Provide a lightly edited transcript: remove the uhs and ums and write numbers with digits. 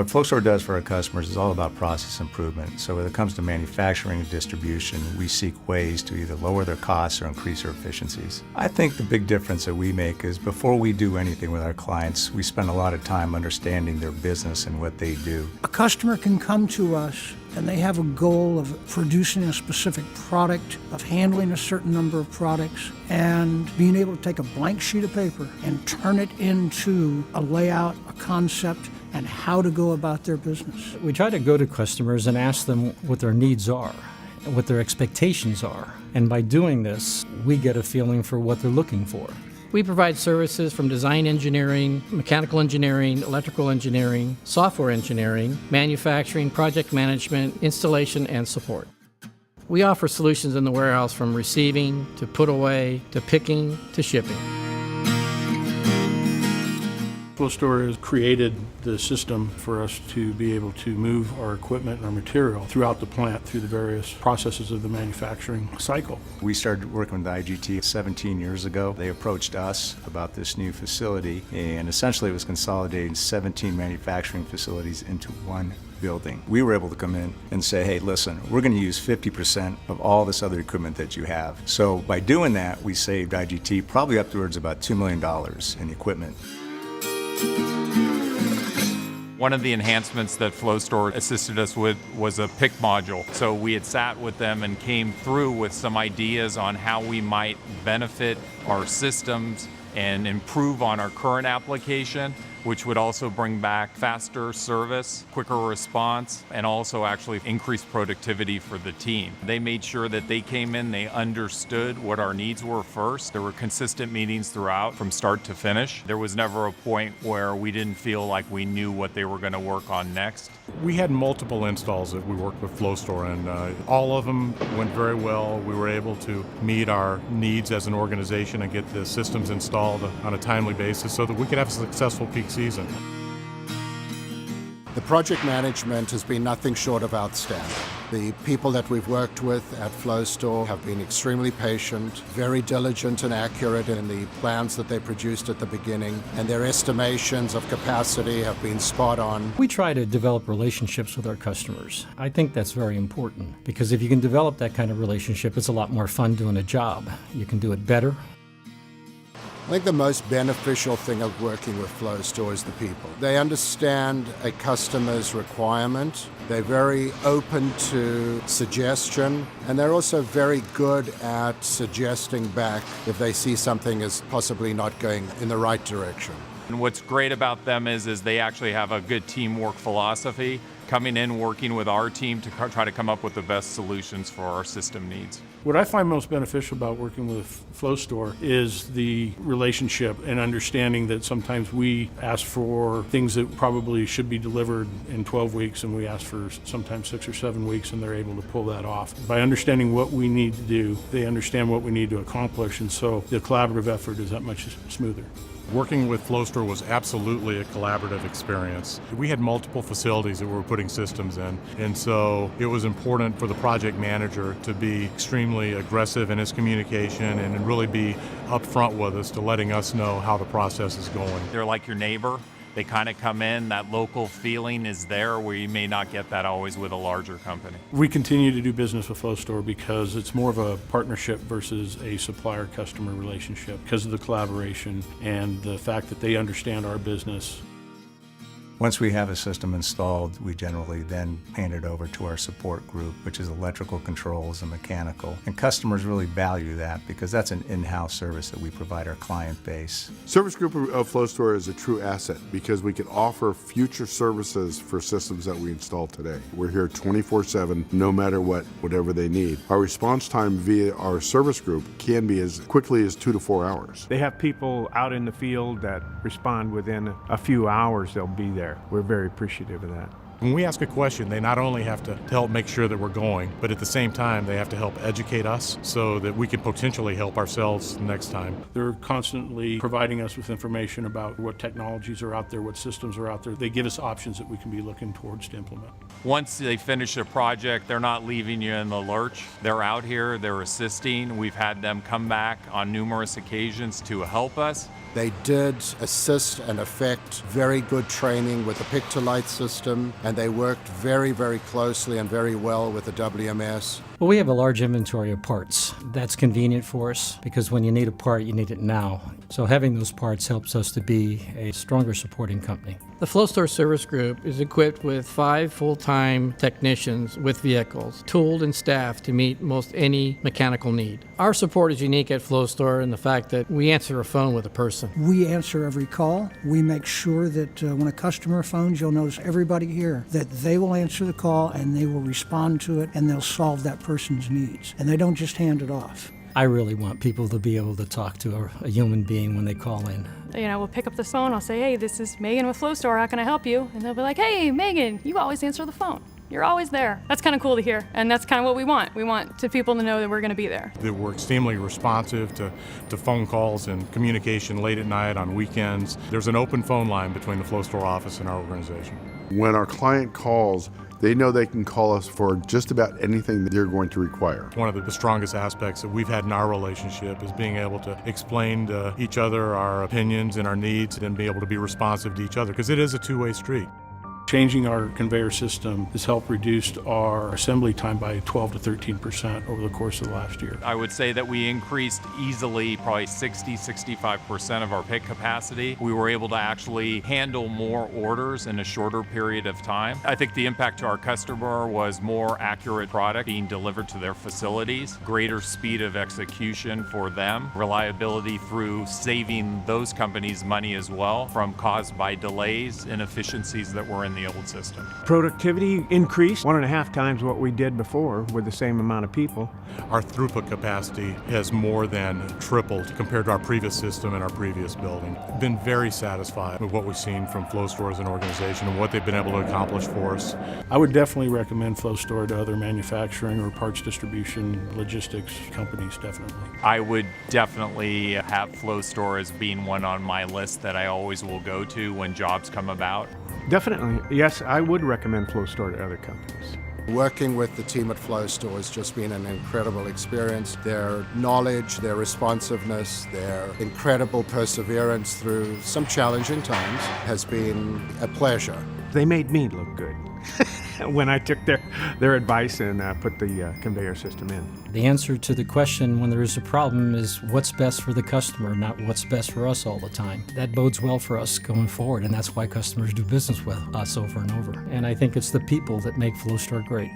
What FloStor does for our customers is all about process improvement. So when it comes to manufacturing and distribution, we seek ways to either lower their costs or increase their efficiencies. I think the big difference that we make is before we do anything with our clients, we spend a lot of time understanding their business and what they do. A customer can come to us and they have a goal of producing a specific product, of handling a certain number of products, and being able to take a blank sheet of paper and turn it into a layout, a concept, and how to go about their business. We try to go to customers and ask them what their needs are, what their expectations are. And by doing this, we get a feeling for what they're looking for. We provide services from design engineering, mechanical engineering, electrical engineering, software engineering, manufacturing, project management, installation, and support. We offer solutions in the warehouse from receiving, to put away, to picking, to shipping. FloStor has created the system for us to be able to move our equipment and our material throughout the plant through the various processes of the manufacturing cycle. We started working with IGT 17 years ago. They approached us about this new facility, and essentially it was consolidating 17 manufacturing facilities into one building. We were able to come in and say, hey, listen, we're going to use 50% of all this other equipment that you have. So by doing that, we saved IGT probably upwards about $2 million in equipment. One of the enhancements that FloStor assisted us with was a pick module. So we had sat with them and came through with some ideas on how we might benefit our systems and improve on our current application, which would also bring back faster service, quicker response, and also actually increase productivity for the team. They made sure that they came in, they understood what our needs were first. There were consistent meetings throughout from start to finish. There was never a point where we didn't feel like we knew what they were going to work on next. We had multiple installs that we worked with FloStor, and all of them went very well. We were able to meet our needs as an organization and get the systems installed on a timely basis so that we could have a successful peak season. The project management has been nothing short of outstanding. The people that we've worked with at FloStor have been extremely patient, very diligent and accurate in the plans that they produced at the beginning, and their estimations of capacity have been spot on. We try to develop relationships with our customers. I think that's very important because if you can develop that kind of relationship, it's a lot more fun doing a job. You can do it better. I think the most beneficial thing of working with FloStor is the people. They understand a customer's requirement. They're very open to suggestion, and they're also very good at suggesting back if they see something is possibly not going in the right direction. And what's great about them is they actually have a good teamwork philosophy, coming in, working with our team to try to come up with the best solutions for our system needs. What I find most beneficial about working with FloStor is the relationship and understanding that sometimes we ask for things that probably should be delivered in 12 weeks and we ask for sometimes 6 or 7 weeks, and they're able to pull that off. By understanding what we need to do, they understand what we need to accomplish, and so the collaborative effort is that much smoother. Working with FloStor was absolutely a collaborative experience. We had multiple facilities that we were putting systems in, and so it was important for the project manager to be extremely aggressive in his communication and really be upfront with us to letting us know how the process is going. They're like your neighbor. They kind of come in, that local feeling is there where you may not get that always with a larger company. We continue to do business with FloStor because it's more of a partnership versus a supplier-customer relationship because of the collaboration and the fact that they understand our business. Once we have a system installed, we generally then hand it over to our support group, which is electrical controls and mechanical. And customers really value that because that's an in-house service that we provide our client base. Service group of FloStor is a true asset because we can offer future services for systems that we install today. We're here 24/7, no matter what, whatever they need. Our response time via our service group can be as quickly as 2 to 4 hours. They have people out in the field that respond within a few hours. They'll be there. We're very appreciative of that. When we ask a question, they not only have to help make sure that we're going, but at the same time, they have to help educate us so that we can potentially help ourselves next time. They're constantly providing us with information about what technologies are out there, what systems are out there. They give us options that we can be looking towards to implement. Once they finish a project, they're not leaving you in the lurch. They're out here, they're assisting. We've had them come back on numerous occasions to help us. They did assist and effect very good training with the pick-to-light system, and they worked very, very closely and very well with the WMS. Well, we have a large inventory of parts. That's convenient for us because when you need a part, you need it now. So having those parts helps us to be a stronger supporting company. The FloStor Service Group is equipped with 5 full-time technicians with vehicles, tooled and staffed to meet most any mechanical need. Our support is unique at FloStor in the fact that we answer a phone with a person. We answer every call. We make sure that when a customer phones, you'll notice everybody here, that they will answer the call and they will respond to it and they'll solve that person's needs. And they don't just hand it off. I really want people to be able to talk to a human being when they call in. You know, we'll pick up the phone, I'll say, hey, this is Megan with FloStor, how can I help you? And they'll be like, hey, Megan, you always answer the phone. You're always there. That's kind of cool to hear, and that's kind of what we want. We want people to know that we're going to be there. That we're extremely responsive to phone calls and communication late at night, on weekends. There's an open phone line between the FloStor office and our organization. When our client calls, they know they can call us for just about anything that they're going to require. One of the strongest aspects that we've had in our relationship is being able to explain to each other our opinions and our needs and be able to be responsive to each other, because it is a two-way street. Changing our conveyor system has helped reduce our assembly time by 12 to 13% over the course of the last year. I would say that we increased easily probably 60-65% of our pick capacity. We were able to actually handle more orders in a shorter period of time. I think the impact to our customer was more accurate product being delivered to their facilities, greater speed of execution for them, reliability through saving those companies money as well from caused by delays, inefficiencies that were in the old system. Productivity increased 1.5 times what we did before with the same amount of people. Our throughput capacity has more than tripled compared to our previous system and our previous building. Been very satisfied with what we've seen from FloStor as an organization and what they've been able to accomplish for us. I would definitely recommend FloStor to other manufacturing or parts distribution, logistics companies, definitely. I would definitely have FloStor as being one on my list that I always will go to when jobs come about. Definitely, yes, I would recommend FloStor to other companies. Working with the team at FloStor has just been an incredible experience. Their knowledge, their responsiveness, their incredible perseverance through some challenging times has been a pleasure. They made me look good when I took their advice and put the conveyor system in. The answer to the question when there is a problem is what's best for the customer, not what's best for us all the time. That bodes well for us going forward, and that's why customers do business with us over and over. And I think it's the people that make FloStor great.